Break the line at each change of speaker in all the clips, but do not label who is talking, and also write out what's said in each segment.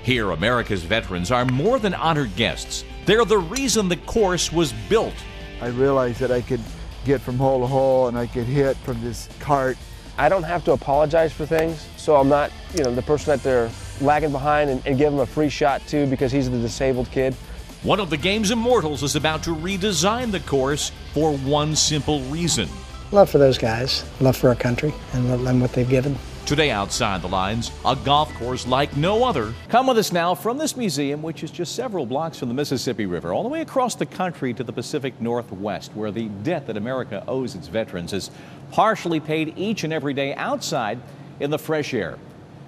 Here, America's veterans are more than honored guests. They're the reason the course was built.
I realized that I could get from hole to hole and I could hit from this cart.
I don't have to apologize for things, so I'm not, the person that they're lagging behind and give him a free shot to because he's the disabled kid.
One of the game's immortals is about to redesign the course for one simple reason.
Love for those guys, love for our country, and what they've given.
Today outside the lines, a golf course like no other. Come with us now from this museum, which is just several blocks from the Mississippi River, all the way across the country to the Pacific Northwest, where the debt that America owes its veterans is partially paid each and every day outside in the fresh air.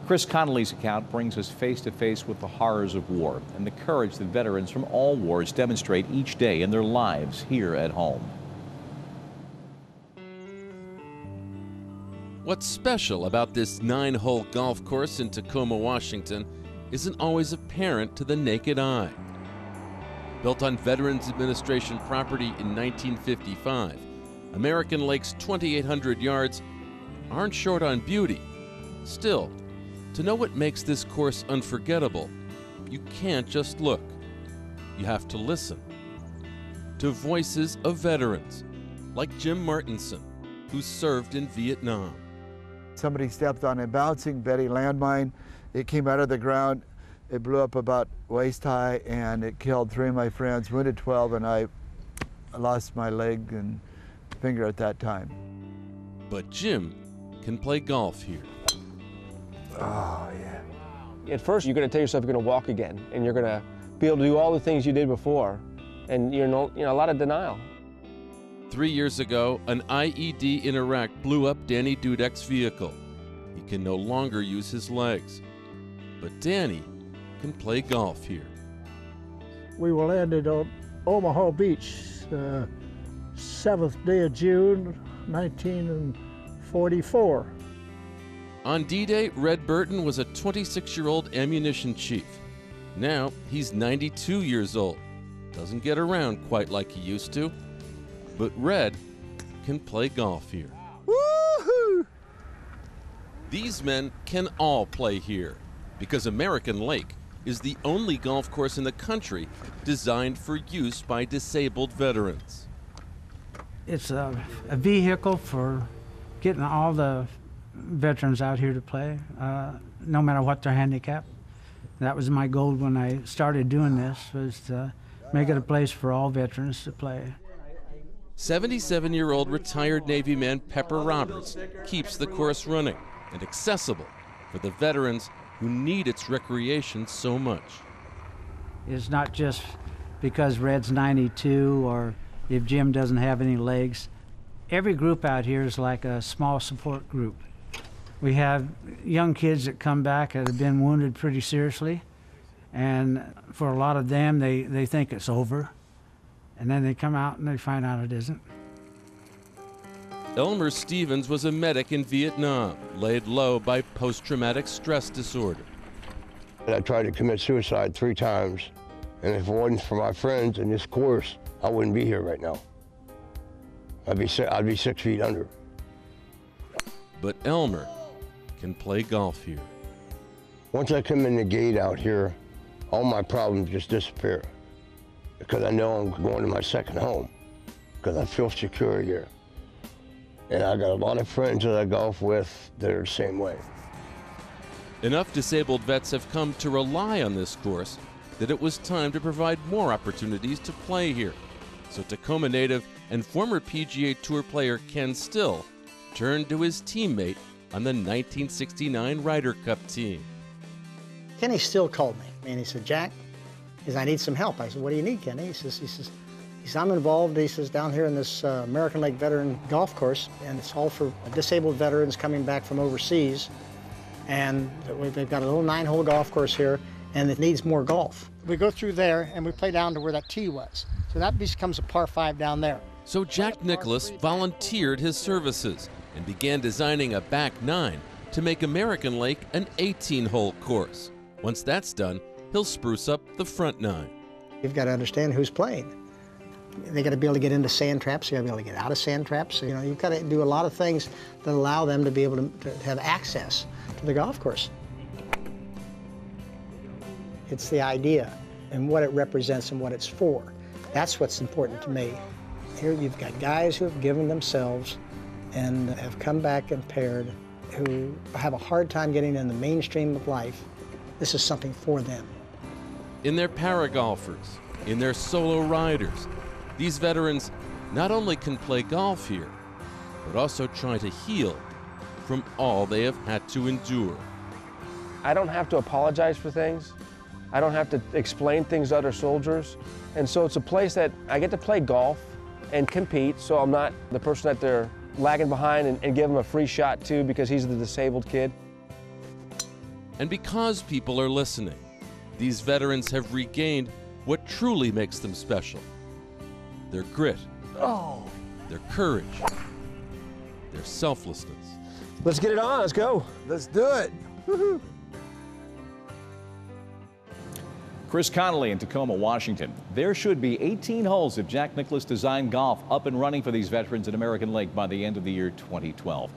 Chris Connolly's account brings us face to face with the horrors of war and the courage that veterans from all wars demonstrate each day in their lives here at home.
What's special about this 9-hole golf course in Tacoma, Washington, isn't always apparent to the naked eye. Built on Veterans Administration property in 1955, American Lake's 2,800 yards aren't short on beauty. Still, to know what makes this course unforgettable, you can't just look. You have to listen to voices of veterans, like Jim Martinson, who served in Vietnam.
Somebody stepped on a bouncing Betty landmine. It came out of the ground. It blew up about waist high and it killed 3 of my friends, wounded 12, and I lost my leg and finger at that time.
But Jim can play golf here.
Oh, yeah.
At first, you're going to tell yourself you're going to walk again, and you're going to be able to do all the things you did before, and a lot of denial.
3 years ago, an IED in Iraq blew up Danny Dudek's vehicle. He can no longer use his legs. But Danny can play golf here.
We were landed on Omaha Beach, 7th day of June, 1944.
On D-Day, Red Burton was a 26-year-old ammunition chief. Now, he's 92 years old. Doesn't get around quite like he used to. But Red can play golf here.
Woo-hoo!
These men can all play here because American Lake is the only golf course in the country designed for use by disabled veterans.
It's a vehicle for getting all the veterans out here to play, no matter what their handicap. That was my goal when I started doing this, was to make it a place for all veterans to play.
77-year-old retired Navy man Pepper Roberts keeps the course running and accessible for the veterans who need its recreation so much.
It's not just because Red's 92 or if Jim doesn't have any legs. Every group out here is like a small support group. We have young kids that come back that have been wounded pretty seriously, and for a lot of them, they think it's over. And then they come out and they find out it isn't.
Elmer Stevens was a medic in Vietnam, laid low by post-traumatic stress disorder.
I tried to commit suicide 3 times, and if it wasn't for my friends and this course, I wouldn't be here right now. I'd be 6 feet under.
But Elmer can play golf here.
Once I come in the gate out here, all my problems just disappear. Because I know I'm going to my second home, because I feel secure here. And I got a lot of friends that I golf with that are the same way.
Enough disabled vets have come to rely on this course that it was time to provide more opportunities to play here. So Tacoma native and former PGA Tour player Ken Still turned to his teammate on the 1969 Ryder Cup team.
Kenny Still called me, and he said, "Jack," he says, "I need some help." I said, "What do you need, Kenny?" He says, "I'm involved," he says, "down here in this American Lake Veteran Golf Course, and it's all for disabled veterans coming back from overseas. And they've got a little 9-hole golf course here, and it needs more golf. We go through there, and we play down to where that tee was. So that becomes a par 5 down there."
So Jack Nicklaus volunteered his services and began designing a back 9 to make American Lake an 18-hole course. Once that's done, he'll spruce up the front 9.
You've got to understand who's playing. They got to be able to get into sand traps. You got to be able to get out of sand traps. You know, you've got to do a lot of things that allow them to be able to have access to the golf course. It's the idea and what it represents and what it's for. That's what's important to me. Here you've got guys who have given themselves and have come back impaired, who have a hard time getting in the mainstream of life. This is something for them.
In their para-golfers, in their solo riders, these veterans not only can play golf here, but also try to heal from all they have had to endure.
I don't have to apologize for things. I don't have to explain things to other soldiers. And so it's a place that I get to play golf and compete, so I'm not the person that they're lagging behind and give him a free shot too because he's the disabled kid.
And because people are listening, these veterans have regained what truly makes them special. Their grit, their courage, their selflessness.
Let's get it on, let's go.
Let's do it. Woo-hoo.
Chris Connolly in Tacoma, Washington. There should be 18 holes of Jack Nicklaus designed golf up and running for these veterans at American Lake by the end of the year 2012.